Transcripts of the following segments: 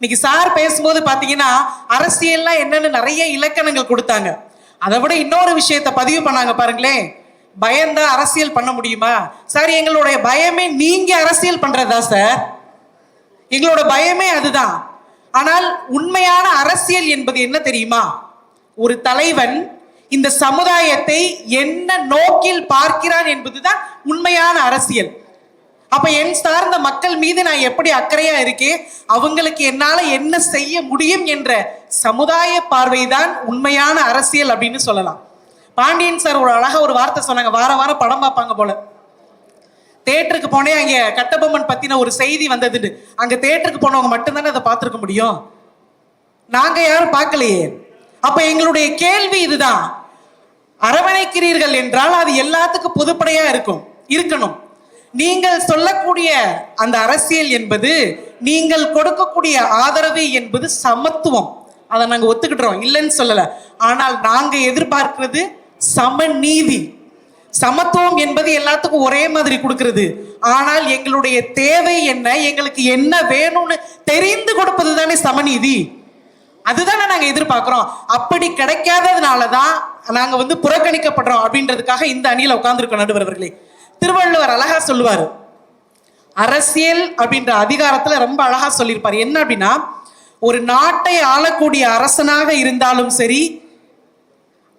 இன்னைக்கு சார் பேசும்போது பாத்தீங்கன்னா அரசியல்லாம் என்னன்னு நிறைய இலக்கணங்கள் கொடுத்தாங்க. அதை விட இன்னொரு விஷயத்த பதிவு பண்ணாங்க பாருங்களேன். பயந்தா அரசியல் பண்ண முடியுமா சார்? எங்களுடைய பயமே நீங்க அரசியல் பண்றதா சார்? எங்களோட பயமே அதுதான். ஆனால் உண்மையான அரசியல் என்பது என்ன தெரியுமா? ஒரு தலைவன் இந்த சமுதாயத்தை என்ன நோக்கில் பார்க்கிறான் என்பதுதான் உண்மையான அரசியல். அப்ப என் சார்ந்த மக்கள் மீது நான் எப்படி அக்கறையா இருக்கேன், அவங்களுக்கு என்னால என்ன செய்ய முடியும் என்ற சமுதாய பார்வைதான் உண்மையான அரசியல் அப்படின்னு சொல்லலாம். பாண்டியன் சார் ஒரு அழகா ஒரு வார்த்தை சொன்னாங்க. வார வாரம் படம் பார்ப்பாங்க போல. தேட்டருக்கு போனே அங்க கட்டபொம்மன் பத்தின ஒரு செய்தி வந்தது. அங்க தேட்டருக்கு போனவங்க மட்டும்தானே அதை பார்த்திருக்க முடியும். நாங்க யாரும் பார்க்கலையே. அப்ப எங்களுடைய கேள்வி இதுதான். அரவணைக்கிறீர்கள் என்றால் அது எல்லாத்துக்கும் பொதுப்படையா இருக்கணும். நீங்கள் சொல்லக்கூடிய அந்த அரசியல் என்பது, நீங்கள் கொடுக்கக்கூடிய ஆதரவு என்பது சமத்துவம். அதை நாங்க ஒத்துக்கிட்டோம், இல்லைன்னு சொல்லல. ஆனால் நாங்க எதிர்பார்க்கிறது சமநீதி. சமத்துவம் என்பது எல்லாத்துக்கும் ஒரே மாதிரி கொடுக்கிறது. ஆனால் எங்களுடைய தேவை என்ன, எங்களுக்கு என்ன வேணும்னு தெரிந்து கொடுப்பது தானே சமநீதி. அதுதானே நாங்க எதிர்பார்க்கிறோம். அப்படி கிடைக்காததுனாலதான் நாங்க புறக்கணிக்கப்படுறோம் அப்படின்றதுக்காக இந்த அணியில உட்கார்ந்துருக்கோம். நடுவர் அவர்களே, திருவள்ளுவர் அழகா சொல்லுவாரு. அரசியல் அப்படின்ற அதிகாரத்துல ரொம்ப அழகா சொல்லியிருப்பாரு. என்ன அப்படின்னா, ஒரு நாட்டை ஆளக்கூடிய அரசனாக இருந்தாலும் சரி,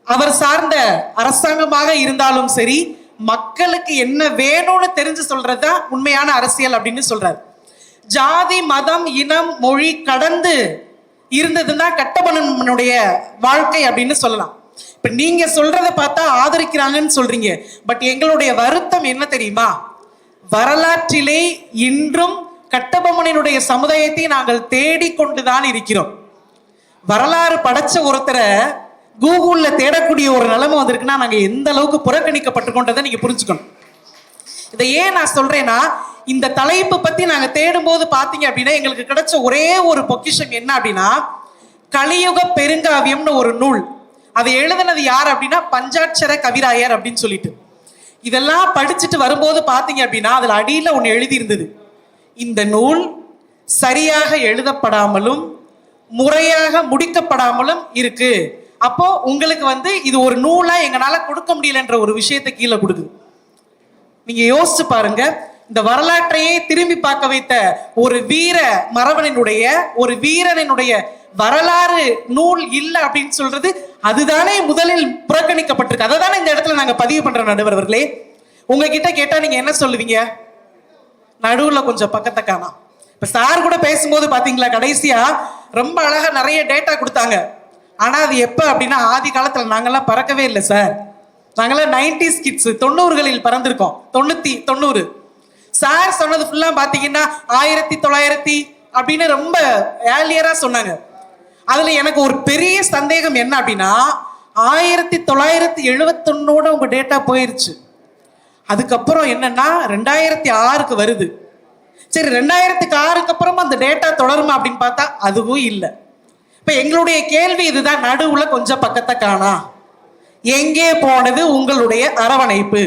அவர் சார்ந்த அரசாங்கமாக இருந்தாலும் சரி, மக்களுக்கு என்ன வேணும்னு தெரிஞ்சு சொல்றதுதான் உண்மையான அரசியல் அப்படின்னு சொல்றாரு. ஜாதி மதம் இனம் மொழி கடந்து இருந்ததுன்னா கட்டபொம்மனுடைய வாழ்க்கை அப்படின்னு சொல்லலாம். இப்ப நீங்க சொல்றத பார்த்தா ஆதரிக்கிறாங்கன்னு சொல்றீங்க. பட் எங்களுடைய வருத்தம் என்ன தெரியுமா? வரலாற்றிலே இன்றும் கட்டபொம்மனுடைய சமுதாயத்தை நாங்கள் தேடிக்கொண்டுதான் இருக்கிறோம். வரலாறு படைச்ச ஒருத்தரை கூகுள்ல தேடக்கூடிய ஒரு நிலைமை வந்திருக்குன்னா நாங்க எந்த அளவுக்கு புறக்கணிக்கப்பட்டுக்கொண்டதை நீங்க புரிஞ்சுக்கணும். இதை ஏன் நான் சொல்றேன்னா, இந்த தலைப்பு பத்தி நாங்க தேடும் போது பாத்தீங்க அப்படின்னா எங்களுக்கு கிடைச்ச ஒரே ஒரு பொக்கிஷம் என்ன அப்படின்னா, கலியுக பெருங்காவியம்னு ஒரு நூல். அதை எழுதினது யார் அப்படின்னா பஞ்சாட்சர கவிராயர் அப்படின்னு சொல்லிட்டு. இதெல்லாம் படிச்சுட்டு வரும்போது பாத்தீங்க அப்படின்னா அதுல அடியில ஒண்ணு எழுதி இருந்தது. இந்த நூல் சரியாக எழுதப்படாமலும் முறையாக முடிக்கப்படாமலும் இருக்கு. அப்போ உங்களுக்கு இது ஒரு நூலா எங்களால கொடுக்க முடியலன்ற ஒரு விஷயத்தை கீழே கொடுக்குது. நீங்க யோசிச்சு பாருங்க. இந்த வரலாற்றையே திரும்பி பார்க்க வைத்த ஒரு வீர மரபனினுடைய ஒரு வீரனினுடைய வரலாறு நூல் இல்லை அப்படின்னு சொல்றது அதுதானே முதலில் புறக்கணிக்கப்பட்டிருக்கு. அதை தானே இந்த இடத்துல நாங்க பதிவு பண்றோம். நடுவர் அவர்களே, உங்ககிட்ட கேட்டா நீங்க என்ன சொல்லுவீங்க? நடுவுல கொஞ்சம் பக்கத்தை காணோம். இப்ப சார் கூட பேசும்போது பாத்தீங்களா, கடைசியா ரொம்ப அழகா நிறைய டேட்டா கொடுத்தாங்க. ஆனா அது எப்ப அப்படின்னா, ஆதி காலத்துல நாங்கெல்லாம் பறக்கவே இல்லை சார். நாங்கெல்லாம் 90s கிட்ஸ், 90களில் பறந்திருக்கோம். 90 சார் சொன்னது ஃபுல்லா பாத்தீங்கன்னா 1900 அப்படின்னு ரொம்ப ஏர்லியரா சொன்னாங்க. அதுல எனக்கு ஒரு பெரிய சந்தேகம் என்ன அப்படின்னா, 1971 உங்க டேட்டா போயிருச்சு. அதுக்கப்புறம் என்னன்னா 2006க்கு வருது. சரி, 2006க்கு அப்புறம் அந்த டேட்டா தொடருமா அப்படின்னு பார்த்தா அதுவும் இல்லை. இப்ப எங்களுடைய கேள்வி இதுதான். நடுவுல கொஞ்சம் பக்கத்தை காணா. எங்கே போனது உங்களுடைய அரவணைப்பு?